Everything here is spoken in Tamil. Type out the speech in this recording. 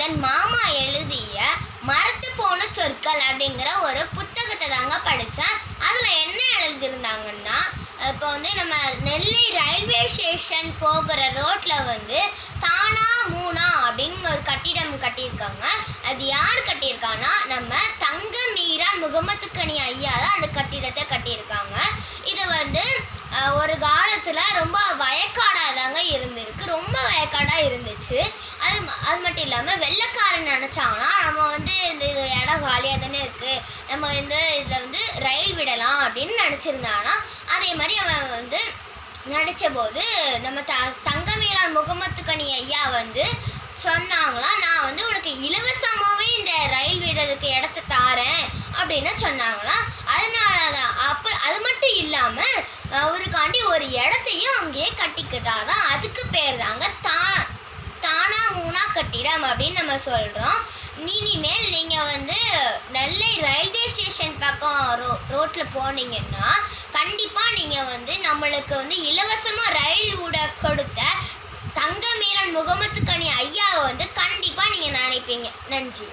மகன் மாமா எழுதிய மறத்து போன சொற்கள் அப்படிங்கிற ஒரு புத்தகத்தை தாங்க படித்தேன். அதில் என்ன எழுதியிருந்தாங்கன்னா, இப்போ நம்ம நெல்லை ரயில்வே ஸ்டேஷன் போகிற ரோட்டில் தானா மூனா அப்படின்னு ஒரு கட்டிடம் கட்டியிருக்காங்க. அது யார் கட்டியிருக்காங்கன்னா, நம்ம தங்க மீரான் முகமதுக்கனி ஐயா தான் அந்த கட்டிடத்தை கட்டியிருக்காங்க. இது ஒரு காலத்தில் ரொம்ப வயக்காடாக தாங்க இருந்திருக்கு. ரொம்ப வயக்காடாக இருந்துச்சு. அது மட்டும் இல்லாமல் வெள்ளைக்காரன் நினச்சாங்கன்னா, நம்ம இந்த இது இடம் காலியாக தானே இருக்குது, நம்ம இதில் ரயில் விடலாம் அப்படின்னு நினச்சிருந்தாங்கன்னா, அதே மாதிரி அவன் நினச்ச போது நம்ம தங்கமீரான் முகமதுக்கனி ஐயா சொன்னாங்களாம், நான் உனக்கு இலவசமாகவே இந்த ரயில் விடுறதுக்கு இடத்த தாரேன் அப்படின்னு சொன்னாங்களாம். அதனால தான் அது மட்டும் இல்லாமல் அவருக்காண்டி ஒரு இடத்தையும் அங்கேயே கட்டிக்கிட்டாராம். அதுக்கு பேர் தாங்க தானா மூனா கட்டிடம் அப்படின்னு நம்ம சொல்கிறோம். இனிமேல் நீங்கள் நெல்லை ரயில்வே ஸ்டேஷன் பக்கம் ரோட்டில் போனீங்கன்னா கண்டிப்பாக நீங்கள் நம்மளுக்கு இலவசமாக ரயில் விட கொடுத்த தங்கமீரான் முகமதுக்கனி ஐயாவை கண்டிப்பாக நீங்கள் நினைப்பீங்க. நன்றி.